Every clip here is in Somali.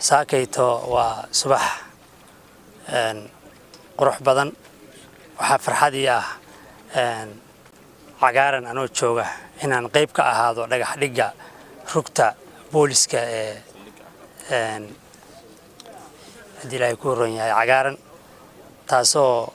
saakayto waa subax qurux badan waxa farxad ii ah cagaaran anoo jooga inaan qayb ka ahaado dhagax dhiga rugta booliska hadii ay ku roon yahay cagaaran taasoo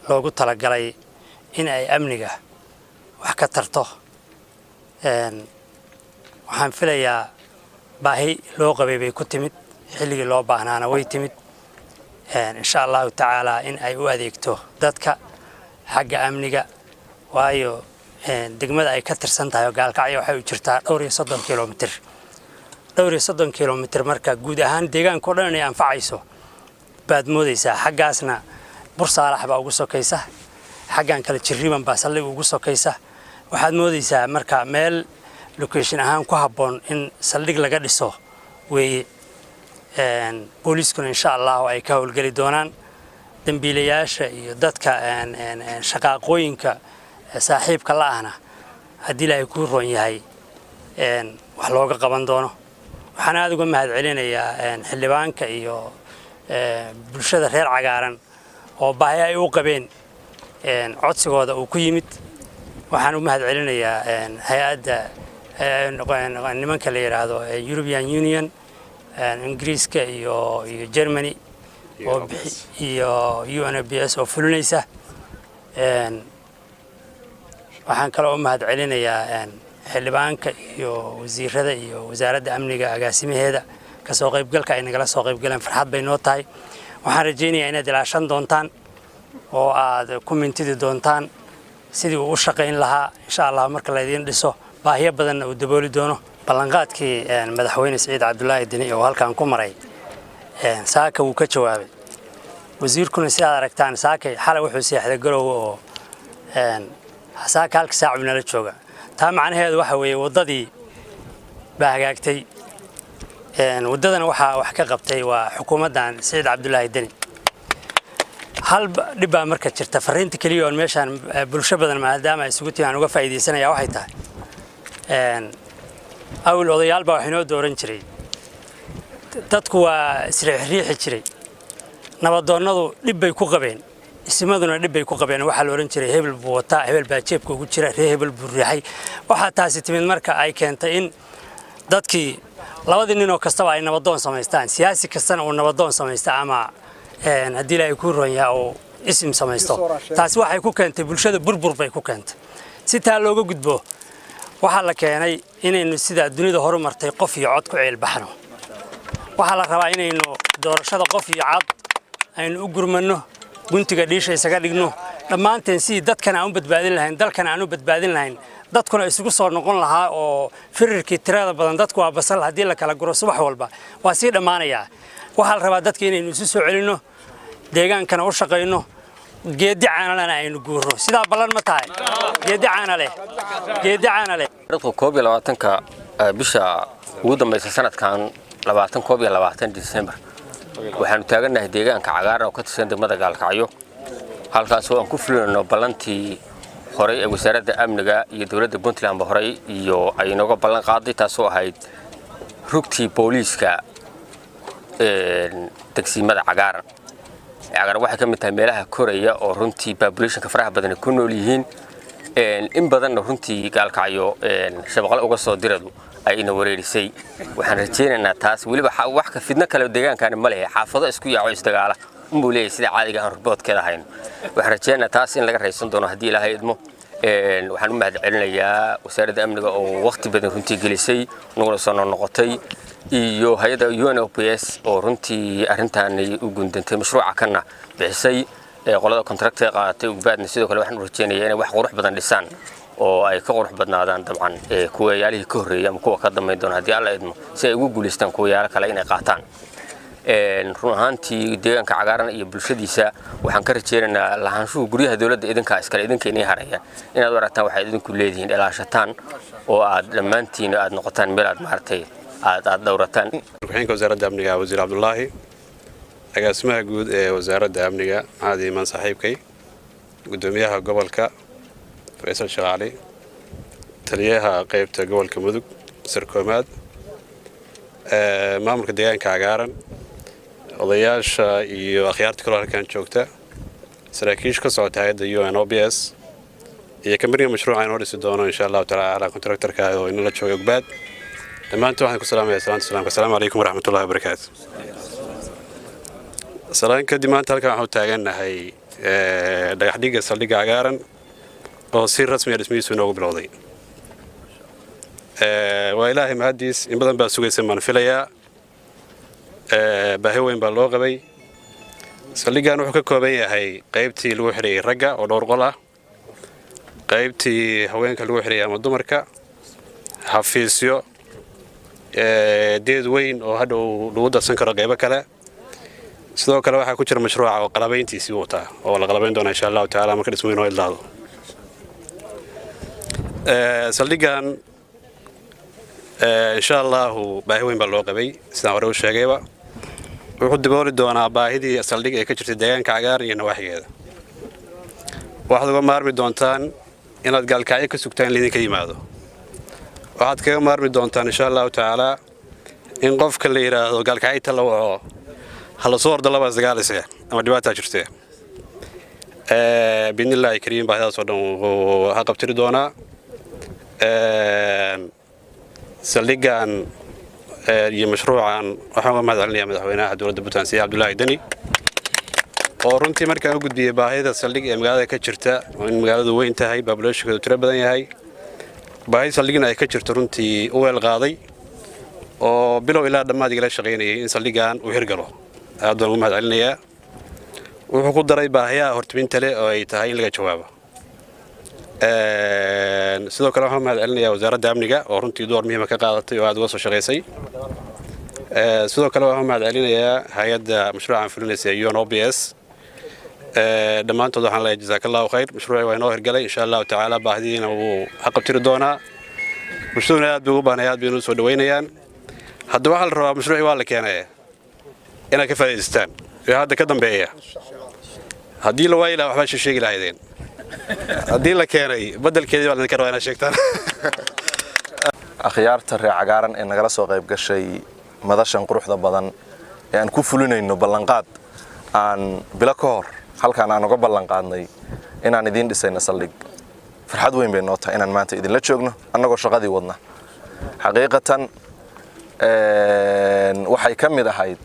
loogu talagalay in ay amniga wax ka tarto waxaan filayaa baahi loo qabay bay ku timid xilligii loo baahnaana way timid insha Allah ta'ala in ay u adeegto dadka xagga amniga waayo degmada ay ka tirsan tahay gaalkacyo waxay u jirtaa 30 kilomitir 30 kilomitir marka guud ahaan deegaanka oo dhan ay anfacayso baad moodaysaa xaggaasna bursaalax baa ugu sokaysa xaggan kale jirriban baa saldhig ugu sokaysa waxaad moodaysaa marka meel location ahaan ku habboon in saldhig laga dhiso way booliskuna insha Allah ay ka howlgali doonaan dambiilayaasha iyo dadka shaqaaqooyinka saaxiibka la ahna hadii la ay ku roon yahay wax looga qaban doono waxaan aad uga mahad celinayaa xildhibaanka iyo bulshada reer cagaaran oo baahi ay u qabeen codsigooda uu ku yimid waxaan u mahad celinayaa hay'adda nimanka la yiraahdo European Union Ingiriiska iyo Germany iyo UNBS oo fulinaysa waxaan kale oo mahad celinayaa xildhibaanka iyo wasiirada iyo wasaaradda amniga agaasimaheeda ka soo qaybgalka ay nagala soo qaybgaleen farxad bay noo tahay waxaan rajaynayaa inaad ilaashan doontaan oo aad kumentidi doontaan sidii uu u shaqeyn lahaa insha Allah marka la idin dhiso baahiyo badan oo dabooli doono ballanqaadkii madaxweyne Saciid Cabdullaahi Dini oo halkaan ku maray saaka uu ka jawaabay wasiirkuna si aad aragtaan saakay xalay wuxuu seexday garow oo saaka halka saac nala jooga taa macnaheedu waxa weeye wadadii baa hagaagtay wadadana wax ka qabtay waa xukuumaddan Saciid Cabdullaahi Dini hal dhibba marka jirta fariinta kaliya oo meeshan bulsho badan maadaama ay isugu timaan uga faa'iideysanaya waxay tahay awil odayaal baa waxinoo dooran jiray dadku waa isriixriixi jiray nabadoonnadu dhib bay ku qabeen ismaduna dhib bay ku qabeen waxa la oran jiray hebel buu wataa hebel baa jeebka ugu jira hebel buu riixay waxa taasi timid marka ay keentay in dadkii labadii nin oo kastaba ay nabadoon sameystaan siyaasi kastana uu nabadoon sameeysta ama hadii la ay ku roon yahay oo isim sameysto taasi waxay ku keentay bulshada burbur bay ku keentay si taa looga gudbo waxa la keenay inaynu sida dunida horumartay qof iyo cod ku ceel baxno waxa la rabaa inaynu doorashada qof iyo cod aynu u gurmano guntiga dhiisha isaga dhigno dhamaanteen si dadkan aan u badbaadin lahayn dalkan aan u badbaadin lahayn dadkuna isugu soo noqon lahaa oo firarkii tirada badan dadku waa basal hadii la kala guro subax walba waa si dhamaanaya waxa la rabaa dadka inaynu isu soo celino deegaankana u shaqeyno geedi caanalana aynu guurno sida balan ma tahay geedi caana leh dadku 22ka bisha ugu dambeysay sanadkan 2022 December waxaanu taaganahay deegaanka cagaaran oo ka tirsan degmada Gaalkacyo halkaas oo aan ku fulinayno balantii hore ee wasaaradda amniga iyo dawladda Puntland ba hore iyo ay inaga balan qaaday taasoo ahayd rugtii booliska degsimada cagaaran waxay ka mid tahay meelaha Koreya oo runtii population-ka faraha badan ku nool yihiin in badan runtii Gaalkacyo shabaqal uga soo diradu ay ina wareerisay waxaan rajaynaynaa taas waliba wax ka fidna kale deegaankan ma leeyahay xaafado isku yaaco isdagaala umbuleey sida caadiga ah rubadkeeda hayn waxaan rajaynaynaa taas in laga raysan doono hadii Ilaahay idmo waxaan u mahad celinayaa wasaaradda amniga oo waqti badan runtii gelisay naguna soo noqotay iyo hay'adda UNOPS oo runtii arintan u gundantay mashruuca kana bixisay qolada contractor qaadatay ugu baadna sidoo kale waxaan u rajaynayaa inay wax qurux badan dhisaan oo ay ka qurux badnaadaan dabcan kuwa yaalihii ka horeeyay ama kuwa ka dambeyn doona hadii alla idmo si ay ugu guuleystaan kuwa yaala kale inay qaataan run ahaantii deegaanka cagaaran iyo bulshadiisa waxaan ka rajaynaynaa lahaanshuhu guryaha dawladda idinka iskale idinka inay harayaan inaad waraagtaan waxa idinku leedihiin ilaashataan oo aad dhamaantiin aad noqotaan meel aad maartay aad dawrataan waxaan ka wasaaradda amniga wasiir Cabdullaahi agaasimaha guud ee wasaaradda amniga caadi man saaxiibkay gudoomiyaha gobolka Faysal Shaqaale taliyaha qaybta gobolka Mudug Sarkoomaad maamulka deegaanka cagaaran odayaasha iyo akhyaarta kale halkan joogta saraakiisha ka socota hay'adda UNOPS iyo kamariga mashruuca inoo dhisi doono insha Allah ta'ala contractorka oo inala joogo ogbaad dhammaantood waxaan ku salaamayaa salaanta assalaamu calaykum waraxmatullaahi wabarakaatuh salaan kadib maanta halkan waxaan u taaganahay dhagax dhigga saldhigga cagaaran oo si rasmi ah dhismihiisu inoogu bilowday waa ilaahay mahadiis in badan baa sugaysan baan filayaa baahi weyn baa loo qabay saldhiggan wuxuu ka kooban yahay qaybtii lagu xidhayay ragga oo dhowr qol ah qaybtii haweenka lagu xidhayay ama dumarka xafiisyo deed weyn oo hadhow lagu darsan karo qaybo kale sidoo kale waxaa ku jira mashruuca oo qalabayntiisii wataa oo la qalabayn doona insha Allah ta'ala marka dhismo inoo idlaado saldhiggan insha Allah baahi weyn baa loo qabay sidaan hore u sheegayba wuxuu dibooli doonaa baahidii saldhig ee ka jirtay deegaanka cagaaran iyo nawaaxigeeda waxaad uga maarmi doontaan inaad gaalkacyo ka sugtaan in idinka yimaado waxaad kaga maarmi doontaan insha Allah ta'ala in qofka la yiraahdo gaalkacyo la waco hala soo ordo laba dagaalise ama dhibaato jirta binillahi kariim baahidaas oo dhan waxa qabtiri doonaa saldhiggan iyo mashruucan waxaan uga mahadcelinayaa madaxweynaha dowladda Puntland Sidi Cabdullaahi Dani oo runtii markaan u gudbiyay baahida saldhig ee magaalada ka jirta oo in magaaladu weyn tahay population-keedu tiro badan yahay baahida saldhigna ay ka jirto runtii u weel qaaday oo bilow ilaa dhammaad igala shaqaynayay in saldhiggan uu hirgalo aad baan ugu mahadcelinayaa wuxuu ku daray baahiyaha hortiminta leh oo ay tahay in laga jawaabo sidoo kale waxaan mahadcelinayaa wasaaradda amniga oo runtii door muhiim ah ka qaadatay oo aad uga soo shaqaysay sidoo kale waxaan mahadcelinayaa hay'adda mashruucan fulinaysa UNOPS dhammaantood waxaan leeyahay jazaakallahu khayr mashruuci waa inoo hirgalay insha Allah ta'ala baahidiina wuu xaqabtiri doonaa bulshaduna aad bay ugu baahnay aad bay u soo dhaweynayaan hadda waxa la rabaa mashruuci waa la keenay inaad ka faa'iidaystaan ee hadda ka dambeeya haddii la waayay waxba sheegi lahaydeen haddii la keenay badalkeedii baa idinka rabaa inaad sheegtaan akhyaarta reer cagaaran ee nagala soo qayb gashay madashan quruxda badan ee aan ku fulinayno ballanqaad aan bilo ka hor halkaan aan uga ballanqaadnay inaan idiin dhisayno saldhig farxad weyn bay noo tahay inaan maanta idinla joogno annagoo shaqadii wadna xaqiiqatan waxay ka mid ahayd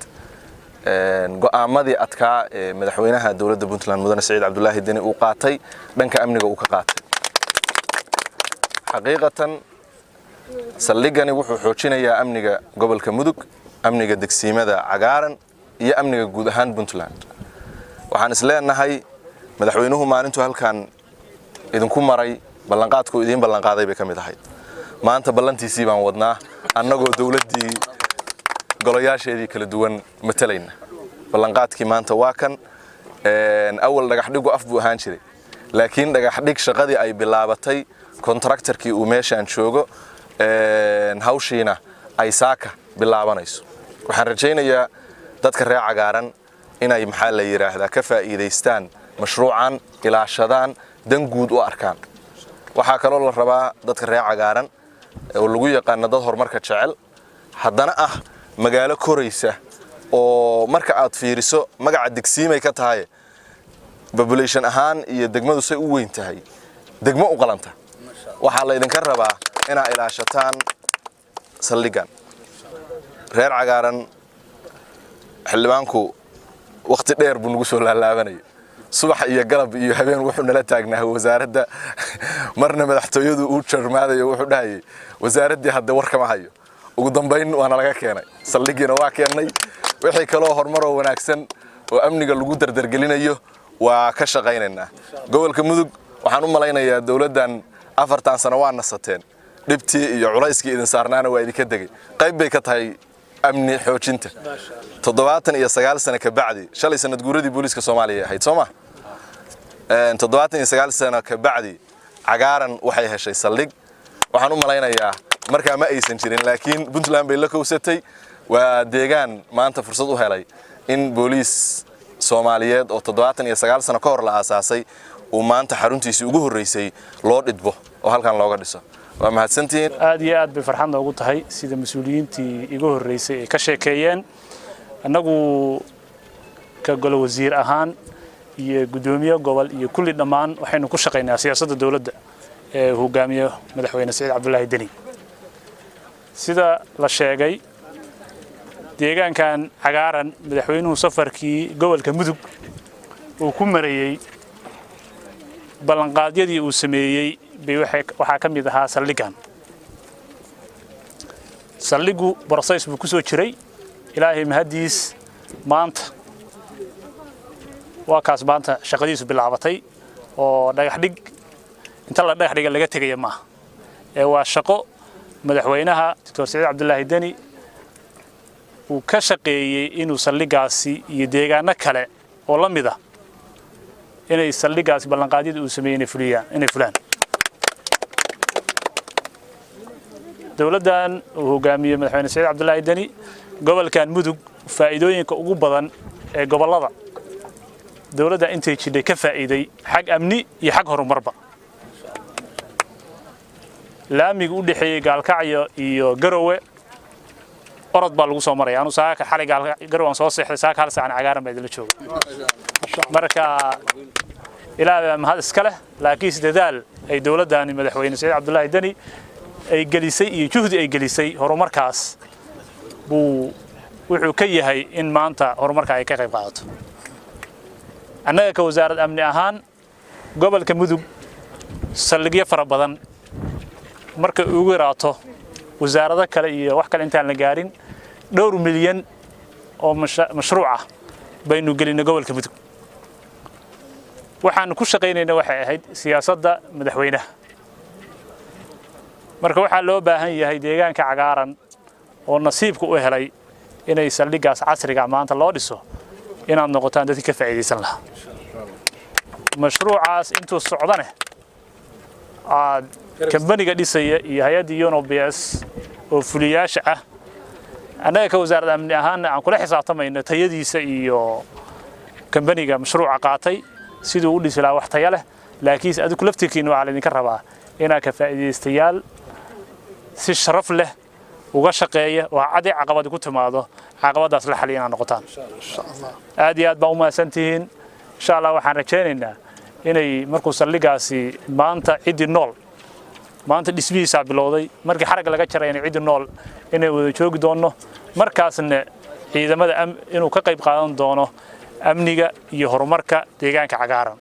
go'aamadii adkaa ee madaxweynaha dowladda Puntland mudane Sidi Cabdullaahi Dani uu qaatay dhanka amniga uu ka qaatay xaqiiqatan saldhigani wuxuu xoojinayaa amniga gobolka Mudug amniga degsiimada cagaaran iyo amniga guud ahaan Puntland waxaan isleenahay madaxweynuhu maalintu halkaan idinku maray ballanqaadku idin ballanqaaday bay ka mid ahayd maanta ballantiisii baan wadnaa annagoo dowladdii golayaasheedii kala duwan matalayna ballanqaadkii maanta waa kan awal dhagax dhigu af buu ahaan jiray laakiin dhagax dhig shaqadii ay bilaabatay contractorkii uu meeshaan joogo hawshiina ay saaka bilaabanayso waxaan rajaynayaa dadka reer cagaaran inay maxaa la yiraahdaa ka faa'iideystaan mashruucan ilaashadaan dan guud u arkaan waxaa kaloo la rabaa dadka reer cagaaran oo lagu yaqaan dad horumarka jecel haddana ah magaalo koraysa oo marka aad fiiriso magaca degsiimay ka tahay population ahaan iyo degmadu say u weyn tahay degmo u qalanta waxa la idinka rabaa inaa ilaashataan saldhiggan reer cagaaran xildhibaanku waqti dheer buu nagu soo laalaabanay subax iyo galab iyo habeen wuxuu nala taagnaa wasaaradda marna madaxtooyadu uu jarmaadayo wuxuu dhahay wasaaradii hadda war kama hayo ugu dambeyn waana laga keenay saldhigina waa keenay wixii kale oo horumar oo wanaagsan oo amniga lagu dardargelinayo waa ka shaqaynaynaa gobolka Mudug waxaan u malaynayaa dawladdan 4 sano waa nasateen dhibtii iyo culayskii idin saarnaana waa idinka dagay qayb bay ka tahay amni xoojinta 79 sano ka bacdi shalay sanad guuradii booliska Soomaaliya ahayd Soomaa 79 sano ka bacdi cagaaran waxay heshay saldhig waxaan u malaynayaa markaa ma aysan jirin laakiin Puntland bay la kowsatay waa deegaan maanta fursad u helay in booliis Soomaaliyeed oo 79 sano ka hor la aasaasay uu maanta xaruntiisii ugu horeysay loo dhidbo oo halkan looga dhiso waa mahadsantihiin. aad iyo aad bay farxad noogu tahay sida mas'uuliyiintii igu horeysay ay ka sheekeeyeen. annagu ka golo wasiir ahaan iyo gudoomiye gobol iyo kulli dhammaan waxaynu ku shaqeynaa siyaasadda dawladda ee hogaamiyo madaxweyne Saciid Cabdullaahi Deni. sida la sheegay deegaankan cagaaran madaxweynuhu safarkii gobolka Mudug uu ku marayay ballanqaadyadii uu sameeyay waxaa ka mid ahaa saldhigan. saldhigu process buu ku soo jiray ilaahay mahadiis maanta waa kaas maanta shaqadiisu bilaabatay oo dhagax dhig inta la dhagax dhiga laga tagay ma ee waa shaqo madaxweynaha Dr. Saciid Cabdullaahi Deni uu ka shaqeeyay inuu saldhigaasi iyo deegaano kale oo la mid ah inay saldhigaasi ballanqaadyada uu sameeyay inay fulaan. dawladdan uu hogaamiyo madaxweyne Saciid Cabdullaahi Deni gobolkan Mudug faa'iidooyinka ugu badan ee gobolada dawladda intay jidhay ka faa'iiday xag amni iyo xag horumarba. laamiga u dhaxeeyay Gaalkacyo iyo Garowe orod baa lagu soo maray anu saaka xalay Garowe soo seexday saaka hal saacan cagaaran baa idin jooga. marka ilaahay mahad iska leh laakiin dadaal ay dawladdan madaxweyne Saciid Cabdullaahi Deni ay gelisay iyo juhdi ay gelisay horumarkaas buu wuxuu ka yahay in maanta horumarka ay ka qayb qaadato. annaga ka wasaaradda amni ahaan gobolka Mudug saldhigyo fara badan marka ugu yaraato wasaaradda kale iyo wax kale intaan la gaarin dhowr milyan oo mashruuc ah baynu gelinay gobolka Mudug. waxaan ku shaqeynayna waxay ahayd siyaasadda madaxweynaha. marka waxaa loo baahan yahay deegaanka cagaaran oo nasiibku u helay inay saldhigaas casriga maanta loo dhiso inaad noqotaan dadkii ka faa'iideysan lahaa. mashruucaas intuu socdane aad kambaniga dhisaya iyo hay'adda UNOPS oo fuliyaasha ah annaga ka wasaaradda amni ahaan aan kula xisaabtamayno tayadiisa iyo kambaniga mashruuca qaatay sidoo u dhisi lahaa wax tayo leh laakiin adigu laftirkiina waxa la idinka rabaa inaad ka faa'iideystayaal si sharaf leh uga shaqeeya oo cadii caqabad ku timaado caqabadaas la xaliyana noqotaan insha Allah. aad iyo aad baa u mahadsantihiin insha Allah waxaan rajaynaynaa inay markuu saldhigaasi maanta cidi nool maanta dhismihiisa bilowday markii xarag laga jaray inay cidi nool inay wada joogi doono markaasna ciidamada inuu ka qayb qaadan doono amniga iyo horumarka deegaanka cagaaran.